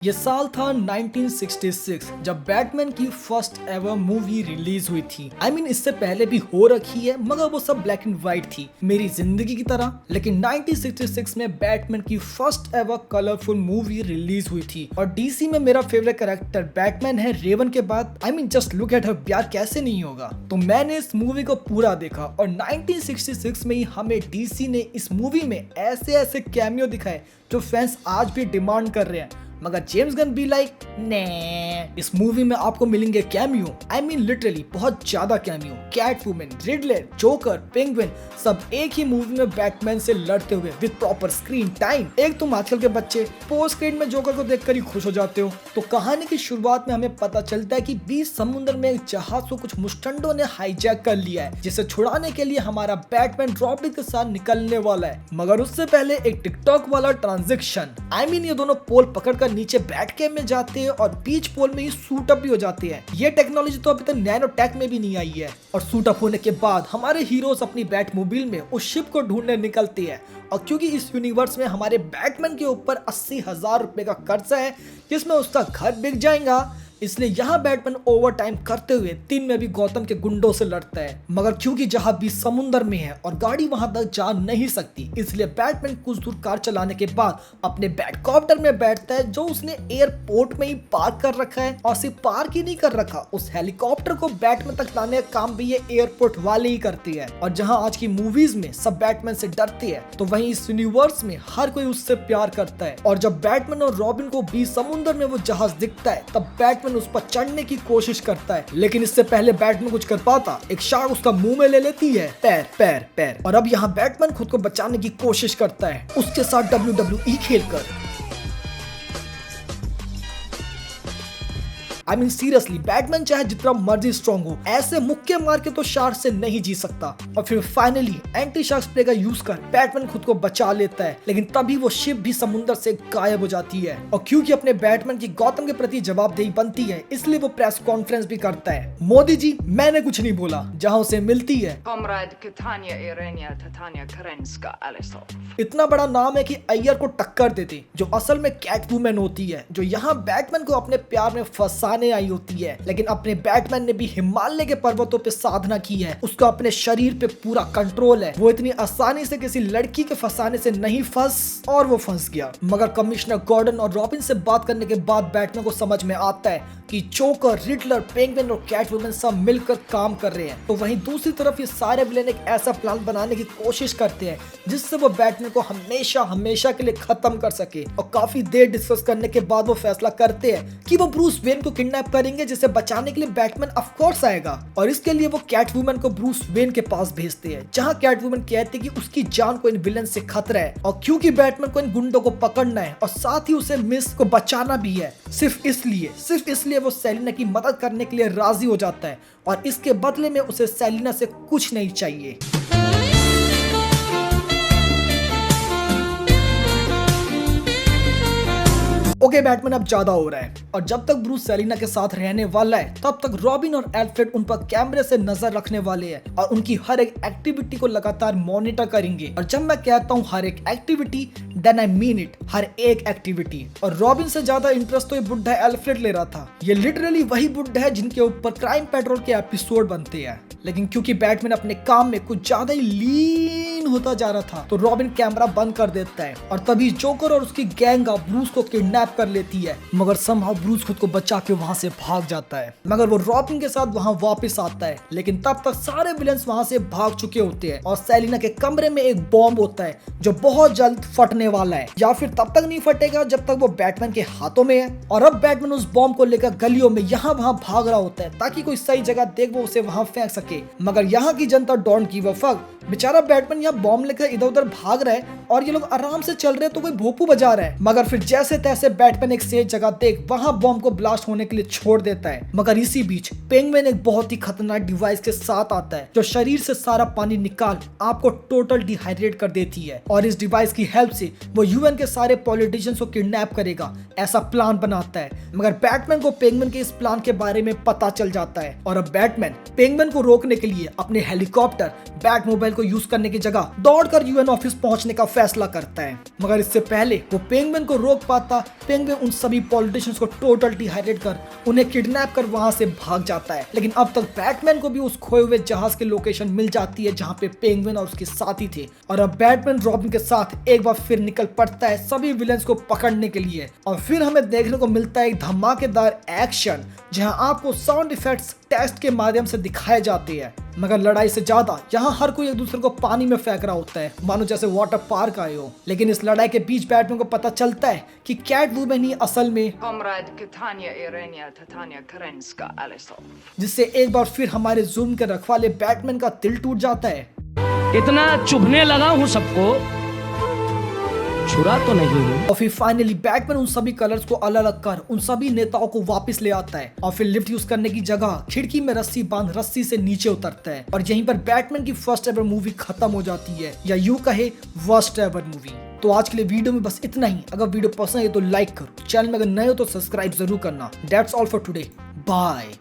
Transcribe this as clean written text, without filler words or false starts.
ये साल था 1966 जब बैटमैन की फर्स्ट एवर मूवी रिलीज हुई थी। इससे पहले भी हो रखी है मगर वो सब ब्लैक एंड व्हाइट थी मेरी जिंदगी की तरह। लेकिन 1966 में बैटमैन की first ever colourful movie release हुई थी और डीसी में मेरा फेवरेट कैरेक्टर बैटमैन है रेवन के बाद। जस्ट लुक एट हर, प्यार कैसे नहीं होगा। तो मैंने इस मूवी को पूरा देखा और 1966 में ही हमें डीसी ने इस मूवी में ऐसे ऐसे कैमियो दिखाए जो फैंस आज भी डिमांड कर रहे हैं। मगर जेम्स गन बी लाइक ने इस मूवी में आपको मिलेंगे कैमियो, लिटरली बहुत ज्यादा कैमियो। कैटवुमन, रिडलर, जोकर, पेंगुइन सब एक ही मूवी में बैटमैन से लड़ते हुए विद प्रॉपर स्क्रीन टाइम। एक तुम आजकल के बच्चे पोस्ट क्रेडिट में जोकर को देखकर ही खुश हो जाते हो। तो कहानी की शुरुआत में हमें पता चलता है कि बीच समुद्र में एक जहाज को कुछ मुस्टंडों ने हाईजैक कर लिया है, जिसे छुड़ाने के लिए हमारा बैटमैन रॉबिन के साथ निकलने वाला है। मगर उससे पहले एक टिकटॉक वाला ट्रांजेक्शन, ये दोनों पोल पकड़कर नीचे बैट कैम में जाते हैं और बीच पोल में ही सूट अप भी हो जाते हैं। ये टेक्नोलॉजी तो अभी तक नैनो टेक में भी नहीं आई है। और सूट अप होने के बाद हमारे हीरोज अपनी बैट मोबाइल में उस शिप को ढूंढने निकलते हैं। और क्योंकि इस यूनिवर्स में हमारे बैटमैन के ऊपर 80,000 रुपए का कर्जा है जिसमें उसका घर बिक जाएगा, इसलिए यहाँ बैटमैन ओवर टाइम करते हुए दिन में भी गौतम के गुंडों से लड़ता है। मगर क्योंकि जहां भी समुंदर में है और गाड़ी वहां तक जा नहीं सकती, इसलिए बैटमैन कुछ दूर कार चलाने के बाद अपने बैटकॉप्टर में बैठता है जो उसने एयरपोर्ट में ही पार्क कर रखा है। और सिर्फ पार्क ही नहीं कर रखा, उस हेलीकॉप्टर को बैटमैन तक लाने का काम भी ये एयरपोर्ट वाले ही करते हैं। और जहाँ आज की मूवीज में सब बैटमैन से डरते हैं, तो वहीं इस यूनिवर्स में हर कोई उससे प्यार करता है। और जब बैटमैन और रॉबिन को बीच समुद्र में वो जहाज दिखता है, तब बैटमैन उस पर चढ़ने की कोशिश करता है। लेकिन इससे पहले बैटमैन कुछ कर पाता, एक शार्क उसका मुंह में ले लेती है। पैर पैर पैर। और अब यहाँ बैटमैन खुद को बचाने की कोशिश करता है उसके साथ WWE खेलकर। सीरियसली बैटमैन चाहे जितना मर्जी स्ट्रॉन्ग हो, ऐसे मुक्के मार के तो शार्क से नहीं जी सकता। और फिर फाइनली एंटी शार्क स्प्रे का यूज कर बैटमैन खुद को बचा लेता है। लेकिन तभी वो शिप भी समुद्र से गायब हो जाती है। और क्योंकि अपने बैटमैन की गौतम के प्रति जवाबदेही बनती है, इसलिए वो प्रेस कॉन्फ्रेंस भी करता है। मोदी जी, मैंने कुछ नहीं बोला, जहाँ उसे मिलती है इतना बड़ा नाम है कि अय्यर को टक्कर देती, जो असल में कैटवुमन होती है, जो यहाँ बैटमैन को अपने प्यार में फंसाने आई होती है। लेकिन अपने बैटमैन ने भी हिमालय के पर्वतों पे साधना की है, उसका अपने शरीर पे पूरा कंट्रोल है। वो इतनी आसानी से किसी लड़की के फंसाने से नहीं फंस, और वो फंस गया। मगर कमिश्नर गॉर्डन और रॉबिन से बात करने के बाद बैटमैन को समझ में आता है कि जोकर, रिडलर, पेंगुइन और कैटवुमन सब मिलकर काम कर रहे हैं। तो वहीं दूसरी तरफ ये सारे विलेन एक ऐसा प्लान बनाने की कोशिश करते हैं जिससे वो बैटमैन को हमेशा हमेशा के लिए खत्म कर सके। और काफी देर डिस्कस करने के बाद वो फैसला करते हैं कि वो ब्रूस वेन को किडनैप करेंगे, जिसे बचाने के लिए बैटमैन ऑफ कोर्स आएगा। और इसके लिए वो कैटवुमन को ब्रूस वेन के पास भेजते हैं, जहां कैटवुमन कहती है कि उसकी जान को इन विलेन से खतरा है। और क्योंकि बैटमैन को इन गुंडों को पकड़ना है और साथ ही उसे मिस को बचाना भी है, सिर्फ इसलिए वो सेलिना की मदद करने के लिए राजी हो जाता है। और इसके बदले में उसे सेलिना से कुछ नहीं चाहिए। ओके बैटमैन, अब ज्यादा हो रहा है। और जब तक ब्रूस सेलिना के साथ रहने वाला है, तब तक रॉबिन और एल्फ्रेड उन पर कैमरे से नजर रखने वाले हैं और उनकी हर एक एक्टिविटी को लगातार मॉनिटर करेंगे। और जब मैं कहता हूँ हर एक activity, then I mean it, हर एक एक्टिविटी। और रॉबिन से ज्यादा इंटरेस्ट तो ये बुड्ढा एल्फ्रेड ले रहा था। ये लिटरली वही बुड्ढा है जिनके ऊपर क्राइम पेट्रोल के एपिसोड बनते हैं। लेकिन क्योंकि बैटमैन अपने काम में कुछ ज्यादा ही लीन होता जा रहा था, तो रॉबिन कैमरा बंद कर देता है। और तभी जोकर और उसकी गैंग ब्रूस को किडनैप कर लेती है। मगर समहाउ ब्रूस खुद को बचा के वहां से भाग जाता है। मगर वो रॉबिन के साथ वहां वापस आता है। लेकिन तब तक सारे विलेन्स वहां से भाग चुके होते हैं और सेलिना के कमरे में एक बॉम्ब होता है जो बहुत जल्द फटने वाला है, या फिर तब तक नहीं फटेगा जब तक वो बैटमैन के हाथों में है। और अब बैटमैन उस बॉम्ब को लेकर गलियों में यहाँ वहां भाग रहा होता है ताकि कोई सही जगह देख वो उसे वहां फेंक सके। मगर यहाँ की जनता डोंट गिव अ फक। बेचारा बैटमैन यहाँ बॉम्ब लेकर इधर उधर भाग रहा है और ये लोग आराम से चल रहे हैं तो कोई भोपू बजा रहा है। मगर फिर जैसे तैसे बैटमैन एक सेफ जगह देख वहां बॉम्ब को ब्लास्ट होने के लिए छोड़ देता है। मगर इसी बीच पेंगुइन एक बहुत ही खतरनाक डिवाइस के साथ आता है जो शरीर से सारा पानी निकाल आपको टोटल डिहाइड्रेट कर देती है। और इस डिवाइस की हेल्प से वो यूएन के सारे पॉलिटिशियंस को किडनैप करेगा, ऐसा प्लान बनाता है। मगर बैटमैन को पेंगुइन के इस प्लान के बारे में पता चल जाता है और अब बैटमैन पेंगुइन को रोकने के लिए अपने हेलीकॉप्टर बैटमोबाइल को यूज करने की जगह दौड़कर यूएन ऑफिस पहुंचने का फैसला करता है। मगर इससे पहले वो पेंगुइन को रोक पाता, पेंगुइन उन सभी पॉलिटिशियंस को टोटल डिहाइड्रेट कर उन्हें किडनैप कर वहां से भाग जाता है। लेकिन अब तक बैटमैन को भी उस खोए हुए जहाज की लोकेशन मिल जाती है जहां पे पेंगुइन और उसके साथी थे, और अब बैटमैन रॉबिन के साथ एक बार फिर निकल पड़ता है सभी विलेंस को पकड़ने के लिए। और फिर हमें देखने को मिलता है एक धमाकेदार एक्शन जहां आपको साउंड इफेक्ट्स टेस्ट के माध्यम से दिखाए जाते हैं, मगर लड़ाई से ज्यादा यहाँ हर कोई एक दूसरे को पानी में फेंक रहा होता है मानो जैसे वाटर पार्क आए हो। लेकिन इस लड़ाई के बीच बैटमैन को पता चलता है कि कैट वुमन ही असल में जिससे एक बार फिर हमारे जुल्म के रखवाले बैटमैन का दिल टूट जाता है। इतना चुभने लगा हूँ सबको, छुरा तो नहीं हूँ। और फिर फाइनली बैटमैन उन सभी कलर्स को अलग अलग कर उन सभी नेताओं को वापस ले आता है और फिर लिफ्ट यूज करने की जगह खिड़की में रस्सी बांध रस्सी से नीचे उतरता है, और यहीं पर बैटमैन की फर्स्ट एवर मूवी खत्म हो जाती है, या यूं कहे वर्स्ट एवर मूवी। तो आज के लिए वीडियो में बस इतना ही। अगर वीडियो पसंद है तो लाइक करो, चैनल में अगर नए हो तो सब्सक्राइब जरूर करना। That's all for today, bye.